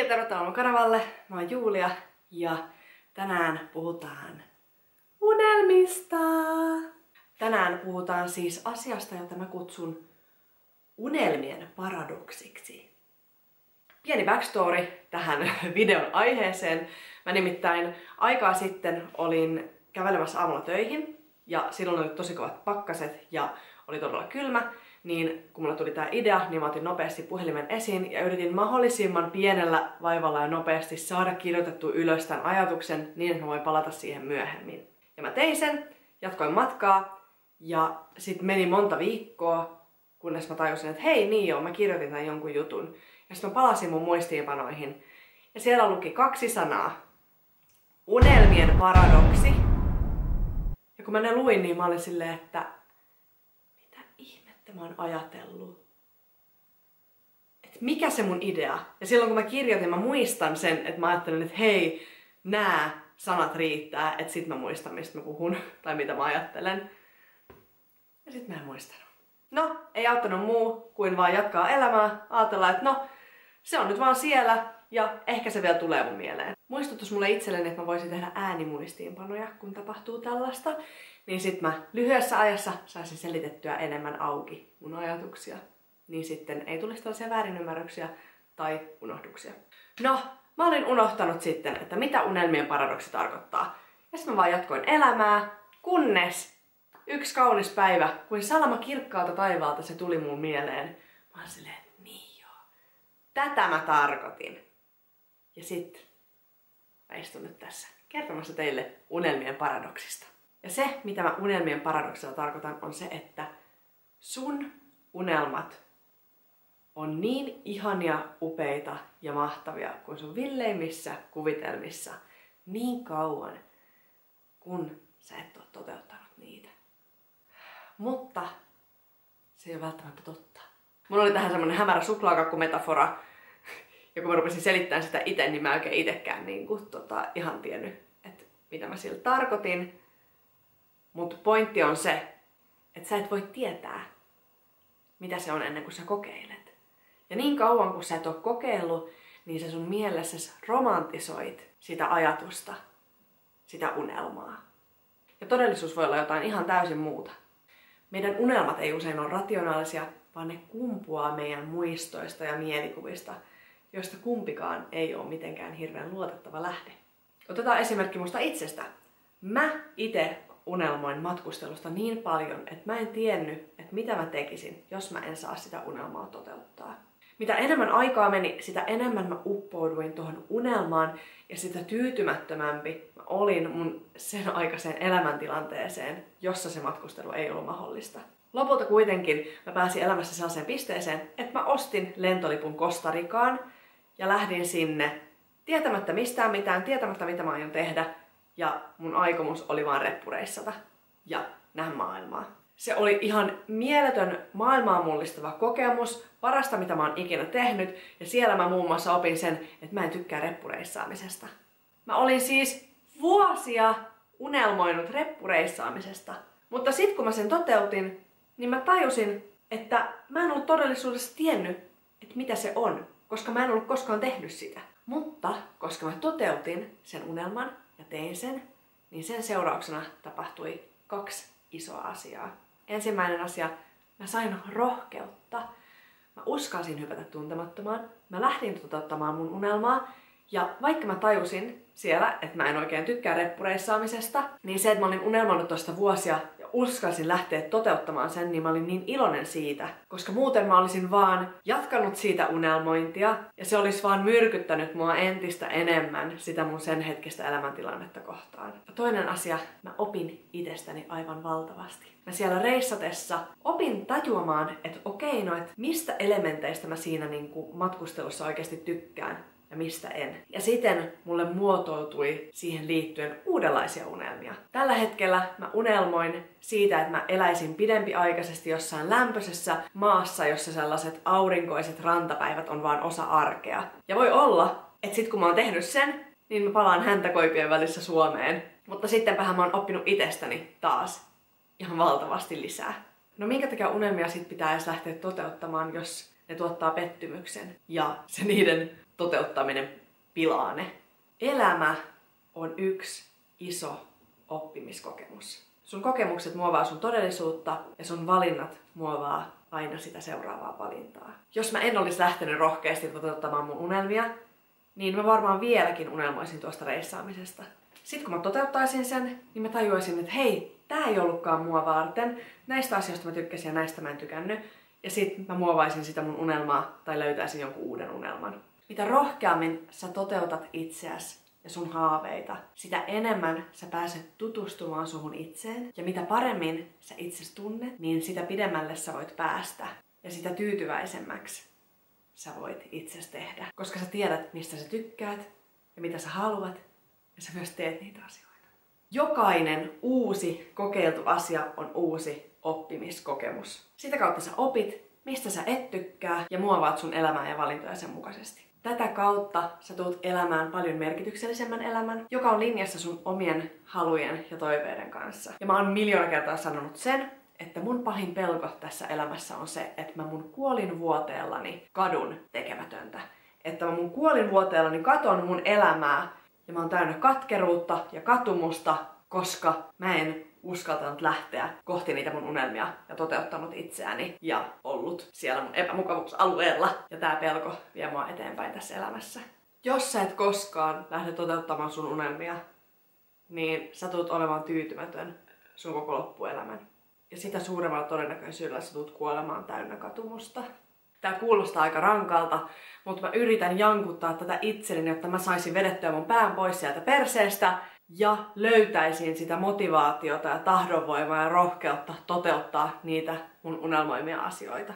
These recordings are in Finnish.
ja tervetuloa mun kanavalle. Mä oon Julia ja tänään puhutaan unelmista. Tänään puhutaan siis asiasta, jota mä kutsun unelmien paradoksiksi. Pieni backstory tähän videon aiheeseen. Mä nimittäin aikaa sitten olin kävelemässä aamulla töihin ja silloin oli tosi kovat pakkaset ja oli todella kylmä. Niin kun mulla tuli tää idea, niin mä otin nopeasti puhelimen esiin ja yritin mahdollisimman pienellä vaivalla ja nopeasti saada kirjoitettua ylös tämän ajatuksen niin, että mä voin palata siihen myöhemmin. Ja mä tein sen, jatkoin matkaa ja sit meni monta viikkoa, kunnes mä tajusin, että hei niin joo, mä kirjoitin tämän jonkun jutun. Ja sit mä palasin mun muistiinpanoihin ja siellä luki 2 sanaa. Unelmien paradoksi. Ja kun mä ne luin, niin mä olin silleen, että mä oon ajatellut, että mikä se mun idea. Ja silloin kun mä kirjoitin, mä muistan sen, että mä ajattelin, että hei, nää sanat riittää, että sit mä muistan, mistä mä puhun tai mitä mä ajattelen. Ja sit mä en muistanut. No, ei auttanut muu kuin vaan jatkaa elämää, ajatella, että no, se on nyt vaan siellä ja ehkä se vielä tulee mun mieleen. Muistutus mulle itselleni, että mä voisin tehdä äänimuistiinpanoja, kun tapahtuu tällaista. Niin sit mä lyhyessä ajassa saisin selitettyä enemmän auki mun ajatuksia. Niin sitten ei tulisi tällaisia väärinymmärryksiä tai unohduksia. No, mä olin unohtanut sitten, että mitä unelmien paradoksi tarkoittaa. Ja sitten mä vaan jatkoin elämää, kunnes yksi kaunis päivä, kuin salama kirkkaalta taivaalta se tuli mun mieleen. Mä olin silleen, että niin joo, tätä mä tarkoitin. Ja sit mä istun nyt tässä kertomassa teille unelmien paradoksista. Ja se, mitä mä unelmien paradoksilla tarkoitan, on se, että sun unelmat on niin ihania, upeita ja mahtavia kuin sun villeimmissä kuvitelmissa niin kauan, kun sä et ole toteuttanut niitä. Mutta se ei ole välttämättä totta. Mulla oli tähän semmonen hämärä suklaakakkumetafora, ja kun mä rupesin selittämään sitä itse, niin mä en oikein itekään ihan tiennyt, että mitä mä sillä tarkoitin. Mutta pointti on se, että sä et voi tietää, mitä se on ennen kuin sä kokeilet. Ja niin kauan kun sä et ole kokeillut, niin sä sun mielessäsi romantisoit sitä ajatusta, sitä unelmaa. Ja todellisuus voi olla jotain ihan täysin muuta. Meidän unelmat ei usein ole rationaalisia, vaan ne kumpuaa meidän muistoista ja mielikuvista, joista kumpikaan ei ole mitenkään hirveän luotettava lähde. Otetaan esimerkki musta itsestä. Mä itse unelmoin matkustelusta niin paljon, että mä en tiennyt, että mitä mä tekisin, jos mä en saa sitä unelmaa toteuttaa. Mitä enemmän aikaa meni, sitä enemmän mä uppouduin tuohon unelmaan ja sitä tyytymättömämpi mä olin mun sen aikaiseen elämäntilanteeseen, jossa se matkustelu ei ollut mahdollista. Lopulta kuitenkin mä pääsin elämässä sellaiseen pisteeseen, että mä ostin lentolipun Costa Ricaan ja lähdin sinne tietämättä mistään mitään, tietämättä mitä mä aion tehdä. Ja mun aikomus oli vaan reppureissata ja nähdä maailmaa. Se oli ihan mieletön maailmaa mullistava kokemus, parasta mitä mä oon ikinä tehnyt. Ja siellä mä muun muassa opin sen, että mä en tykkää reppureissaamisesta. Mä olin siis vuosia unelmoinut reppureissaamisesta. Mutta sit kun mä sen toteutin, niin mä tajusin, että mä en ollut todellisuudessa tiennyt, että mitä se on. Koska mä en ollut koskaan tehnyt sitä. Mutta koska mä toteutin sen unelman, ja tein sen, niin sen seurauksena tapahtui 2 isoa asiaa. Ensimmäinen asia, mä sain rohkeutta. Mä uskalsin hypätä tuntemattomaan. Mä lähdin toteuttamaan mun unelmaa. Ja vaikka mä tajusin siellä, että mä en oikein tykkää reppureissaamisesta, niin se, että mä olin unelmoinut tosta vuosia ja uskalsin lähteä toteuttamaan sen, niin mä olin niin iloinen siitä. Koska muuten mä olisin vaan jatkanut siitä unelmointia ja se olisi vaan myrkyttänyt mua entistä enemmän sitä mun sen hetkistä elämäntilannetta kohtaan. Ja toinen asia, mä opin itsestäni aivan valtavasti. Mä siellä reissatessa opin tajuamaan, että okei, no, että mistä elementeistä mä siinä matkustelussa oikeasti tykkään. Ja mistä en. Ja siten mulle muotoutui siihen liittyen uudenlaisia unelmia. Tällä hetkellä mä unelmoin siitä, että mä eläisin pidempiaikaisesti jossain lämpöisessä maassa, jossa sellaiset aurinkoiset rantapäivät on vaan osa arkea. Ja voi olla, että sit kun mä oon tehnyt sen, niin mä palaan häntäkoipien välissä Suomeen. Mutta sittenpähän mä oon oppinut itsestäni taas ihan valtavasti lisää. No minkä takia unelmia sit pitää edes lähteä toteuttamaan, jos ne tuottaa pettymyksen ja se niiden toteuttaminen pilaa ne. Elämä on yksi iso oppimiskokemus. Sun kokemukset muovaa sun todellisuutta ja sun valinnat muovaa aina sitä seuraavaa valintaa. Jos mä en olisi lähtenyt rohkeasti toteuttamaan mun unelmia, niin mä varmaan vieläkin unelmoisin tuosta reissaamisesta. Sitten kun mä toteuttaisin sen, niin mä tajuaisin, että hei, tää ei ollutkaan mua varten. Näistä asioista mä tykkäsin ja näistä mä en tykännyt. Ja sit mä muovaisin sitä mun unelmaa tai löytäisin jonkun uuden unelman. Mitä rohkeammin sä toteutat itseäsi ja sun haaveita, sitä enemmän sä pääset tutustumaan suhun itseen. Ja mitä paremmin sä itses tunnet, niin sitä pidemmälle sä voit päästä. Ja sitä tyytyväisemmäksi sä voit itses tehdä. Koska sä tiedät, mistä sä tykkäät ja mitä sä haluat. Ja sä myös teet niitä asioita. Jokainen uusi kokeiltu asia on uusi oppimiskokemus. Sitä kautta sä opit, mistä sä et tykkää ja muovaat sun elämää ja valintoja sen mukaisesti. Tätä kautta sä tulet elämään paljon merkityksellisemmän elämän, joka on linjassa sun omien halujen ja toiveiden kanssa. Ja mä oon miljoona kertaa sanonut sen, että mun pahin pelko tässä elämässä on se, että mä mun kuolinvuoteellani kadun tekemätöntä. Että mä mun kuolinvuoteellani katon mun elämää ja mä oon täynnä katkeruutta ja katumusta, koska mä en uskaltanut lähteä kohti niitä mun unelmia ja toteuttanut itseäni ja ollut siellä mun epämukavuusalueella. Ja tää pelko vie mua eteenpäin tässä elämässä. Jos sä et koskaan lähde toteuttamaan sun unelmia, niin sä tulet olemaan tyytymätön sun koko loppuelämän. Ja sitä suuremmalla todennäköisyydellä sä tulet kuolemaan täynnä katumusta. Tää kuulostaa aika rankalta, mutta mä yritän jankuttaa tätä itselleni, jotta mä saisin vedettyä mun pään pois sieltä perseestä ja löytäisin sitä motivaatiota ja tahdonvoimaa ja rohkeutta toteuttaa niitä mun unelmoimia asioita.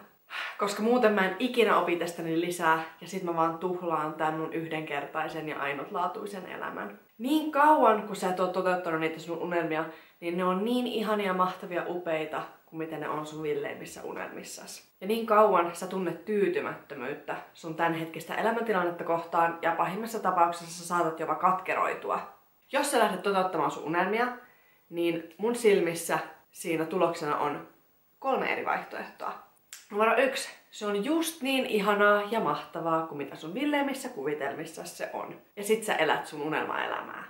Koska muuten mä en ikinä opi tästäni lisää ja sit mä vaan tuhlaan tän mun yhdenkertaisen ja ainutlaatuisen elämän. Niin kauan kun sä et oo toteuttanut niitä sun unelmia, niin ne on niin ihania, mahtavia, upeita kuin miten ne on sun villeimmissä unelmissasi. Ja niin kauan sä tunnet tyytymättömyyttä sun tämänhetkistä elämäntilannetta kohtaan ja pahimmassa tapauksessa sä saatat jopa katkeroitua. Jos sä lähdet toteuttamaan sun unelmia, niin mun silmissä siinä tuloksena on 3 eri vaihtoehtoa. Numero 1. Se on just niin ihanaa ja mahtavaa kuin mitä sun villeimmissä kuvitelmissa se on. Ja sit sä elät sun unelmaelämää.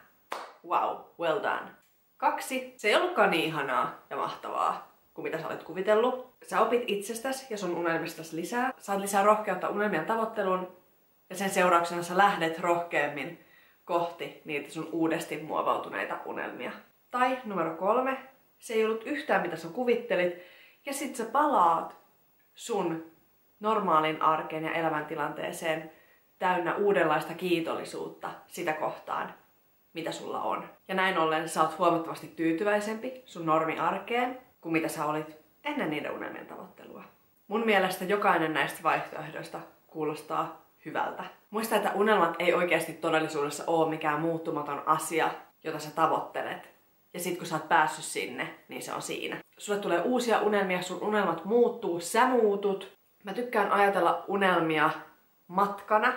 Wow, well done. 2. Se ei ollutkaan niin ihanaa ja mahtavaa kuin mitä sä olet kuvitellut. Sä opit itsestäsi ja sun unelmistasi lisää. Saat lisää rohkeutta unelmien tavoitteluun. Ja sen seurauksena sä lähdet rohkeammin kohti niitä sun uudesti muovautuneita unelmia. Tai numero 3. Se ei ollut yhtään mitä sä kuvittelit. Ja sit sä palaat sun normaalin arkeen ja elämäntilanteeseen täynnä uudenlaista kiitollisuutta sitä kohtaan, mitä sulla on. Ja näin ollen sä oot huomattavasti tyytyväisempi sun normiarkeen kuin mitä sä olit ennen niiden unelmien tavoittelua. Mun mielestä jokainen näistä vaihtoehdoista kuulostaa hyvältä. Muista, että unelmat ei oikeasti todellisuudessa ole mikään muuttumaton asia, jota sä tavoittelet. Ja sit kun sä oot päässyt sinne, niin se on siinä. Sulle tulee uusia unelmia, sun unelmat muuttuu, sä muutut. Mä tykkään ajatella unelmia matkana,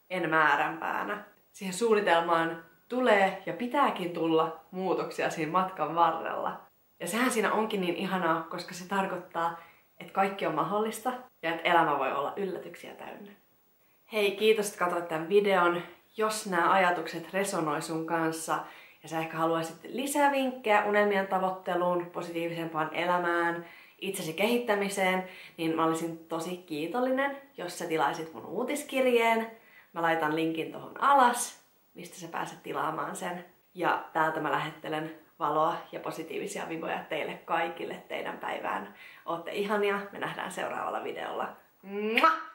en määränpäänä. Siihen suunnitelmaan tulee ja pitääkin tulla muutoksia siinä matkan varrella. Ja sehän siinä onkin niin ihanaa, koska se tarkoittaa, että kaikki on mahdollista ja että elämä voi olla yllätyksiä täynnä. Hei, kiitos, että katsoit tämän videon. Jos nämä ajatukset resonoi sun kanssa ja sä ehkä haluaisit lisää vinkkejä unelmien tavoitteluun, positiivisempaan elämään, itsesi kehittämiseen, niin mä olisin tosi kiitollinen, jos sä tilaisit mun uutiskirjeen. Mä laitan linkin tuohon alas, mistä sä pääset tilaamaan sen. Ja täältä mä lähettelen valoa ja positiivisia viboja teille kaikille teidän päivään. Ootte ihania, me nähdään seuraavalla videolla. Mua!